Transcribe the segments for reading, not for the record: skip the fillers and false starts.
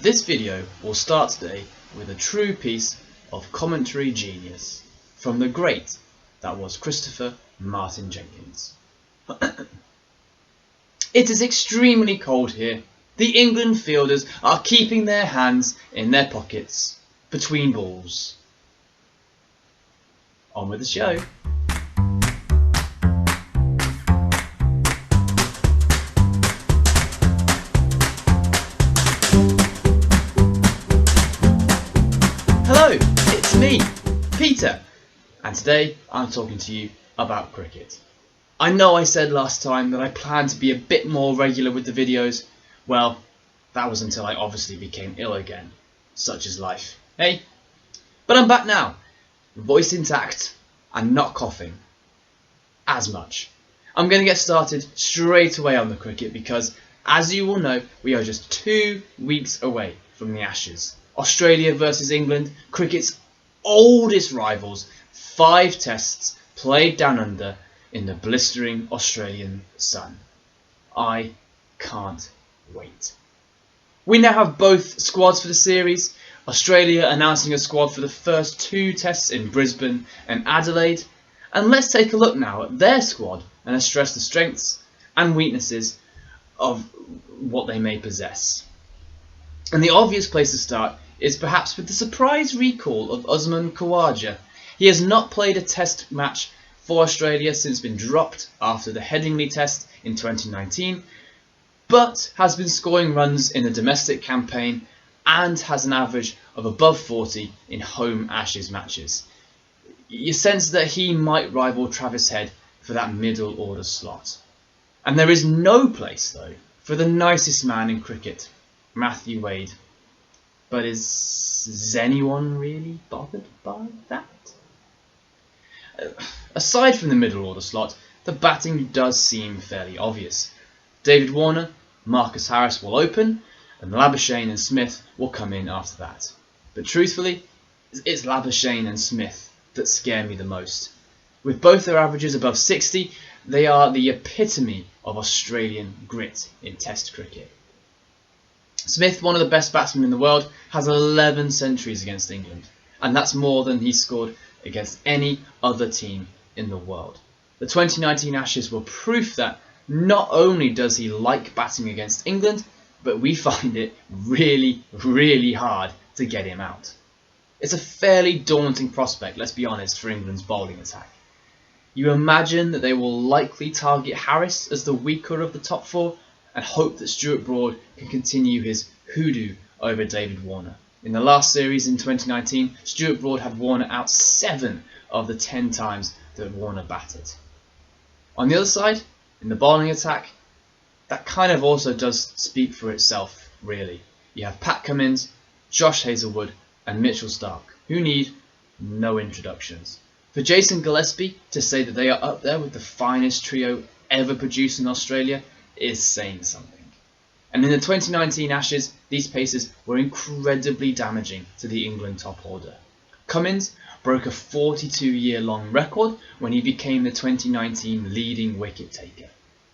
This video will start today with a true piece of commentary genius from the great that was Christopher Martin Jenkins. It is extremely cold here. The England fielders are keeping their hands in their pockets between balls. On with the show. Hello, it's me, Peter, and today I'm talking to you about cricket. I know I said last time that I planned to be a bit more regular with the videos. Well, that was until I obviously became ill again. Such is life, hey? But I'm back now, voice intact and not coughing as much. I'm going to get started straight away on the cricket because, as you will know, we are just 2 weeks away from the Ashes. Australia versus England, cricket's oldest rivals, 5 tests played down under in the blistering Australian sun. I can't wait. We now have both squads for the series. Australia announcing a squad for the first 2 tests in Brisbane and Adelaide. And let's take a look now at their squad and assess the strengths and weaknesses of what they may possess. And the obvious place to start is perhaps with the surprise recall of Usman Khawaja. He has not played a test match for Australia since being dropped after the Headingley test in 2019, but has been scoring runs in the domestic campaign and has an average of above 40 in home Ashes matches. You sense that he might rival Travis Head for that middle order slot. And there is no place though for the nicest man in cricket, Matthew Wade. But is anyone really bothered by that? Aside from the middle order slot, the batting does seem fairly obvious. David Warner, Marcus Harris will open, and Labuschagne and Smith will come in after that. But truthfully, it's Labuschagne and Smith that scare me the most. With both their averages above 60, they are the epitome of Australian grit in Test cricket. Smith, one of the best batsmen in the world, has 11 centuries against England, and that's more than he scored against any other team in the world. The 2019 Ashes were proof that not only does he like batting against England, but we find it really, really hard to get him out. It's a fairly daunting prospect, let's be honest, for England's bowling attack. You imagine that they will likely target Harris as the weaker of the top 4, and hope that Stuart Broad can continue his hoodoo over David Warner. In the last series in 2019, Stuart Broad had Warner out 7 of the 10 times that Warner batted. On the other side, in the bowling attack, that kind of also does speak for itself, really. You have Pat Cummins, Josh Hazlewood and Mitchell Starc, who need no introductions. For Jason Gillespie to say that they are up there with the finest trio ever produced in Australia is saying something. And in the 2019 Ashes, these paces were incredibly damaging to the England top order. Cummins broke a 42-year-long record when he became the 2019 leading wicket taker.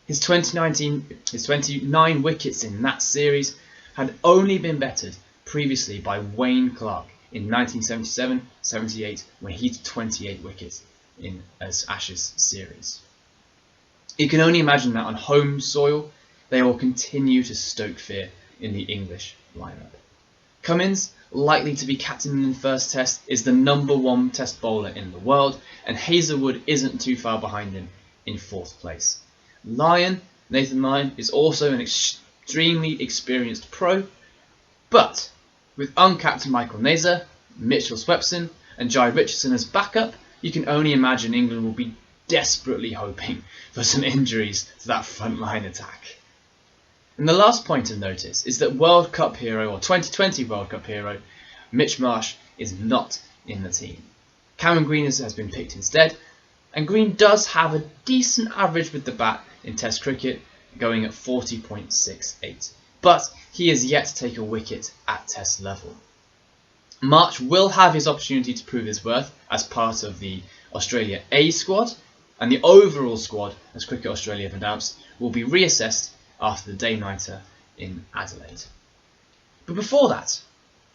His 29 wickets in that series had only been bettered previously by Wayne Clark in 1977-78 when he took 28 wickets in as Ashes series. You can only imagine that on home soil, they will continue to stoke fear in the English lineup. Cummins, likely to be captain in the first test, is the #1 test bowler in the world, and Hazlewood isn't too far behind him in 4th place. Nathan Lyon, is also an extremely experienced pro, but with uncaptain Michael Neser, Mitchell Swepson and Jai Richardson as backup, you can only imagine England will be desperately hoping for some injuries to that front line attack. And the last point of notice is that World Cup hero, or 2020 World Cup hero, Mitch Marsh is not in the team. Cameron Green has been picked instead, and Green does have a decent average with the bat in Test cricket, going at 40.68, but he has yet to take a wicket at Test level. Marsh will have his opportunity to prove his worth as part of the Australia A squad, and the overall squad, as Cricket Australia have announced, will be reassessed after the day-nighter in Adelaide. But before that,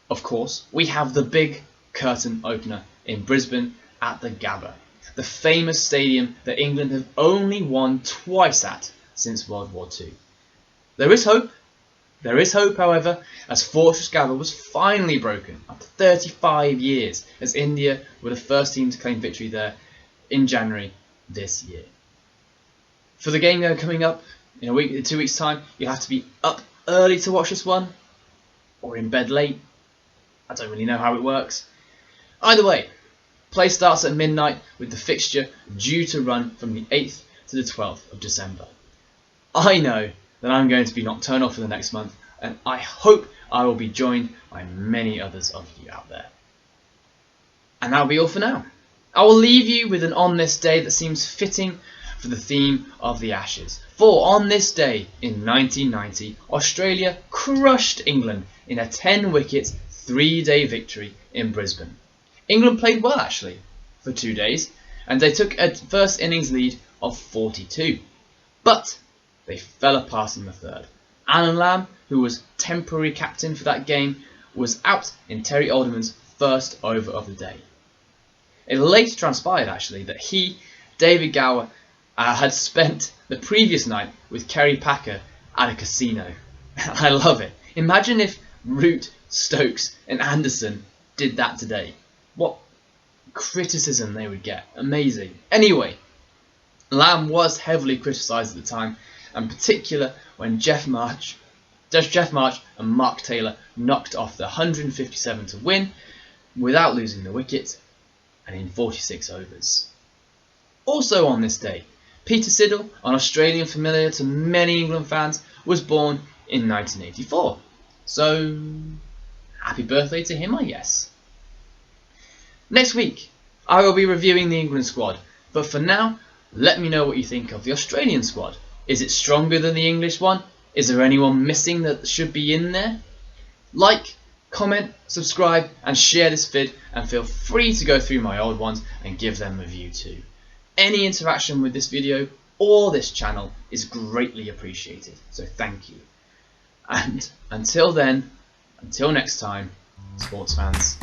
of course, we have the big curtain opener in Brisbane at the Gabba, the famous stadium that England have only won twice at since World War II. There is hope, however, as Fortress Gabba was finally broken after 35 years, as India were the first team to claim victory there in January this year. For the game coming up in 2 weeks' time, you'll have to be up early to watch this one, or in bed late. I don't really know how it works. Either way, play starts at midnight with the fixture due to run from the 8th to the 12th of December. I know that I'm going to be nocturnal for the next month, and I hope I will be joined by many others of you out there. And that'll be all for now. I will leave you with an on this day that seems fitting for the theme of the Ashes. For on this day in 1990, Australia crushed England in a 10-wicket, 3-day victory in Brisbane. England played well actually for 2 days, and they took a first innings lead of 42. But they fell apart in the third. Alan Lamb, who was temporary captain for that game, was out in Terry Alderman's first over of the day. It later transpired actually that David Gower, had spent the previous night with Kerry Packer at a casino. I love it. Imagine if Root, Stokes and Anderson did that today. What criticism they would get. Amazing. Anyway, Lamb was heavily criticised at the time, in particular when Jeff March and Mark Taylor knocked off the 157 to win without losing the wicket and in 46 overs. Also on this day, Peter Siddle, an Australian familiar to many England fans, was born in 1984. So, happy birthday to him, I guess. Next week, I will be reviewing the England squad, but for now, let me know what you think of the Australian squad. Is it stronger than the English one? Is there anyone missing that should be in there? Like, comment, subscribe and share this vid, and feel free to go through my old ones and give them a view too. Any interaction with this video or this channel is greatly appreciated, so thank you. And until then, until next time, sports fans.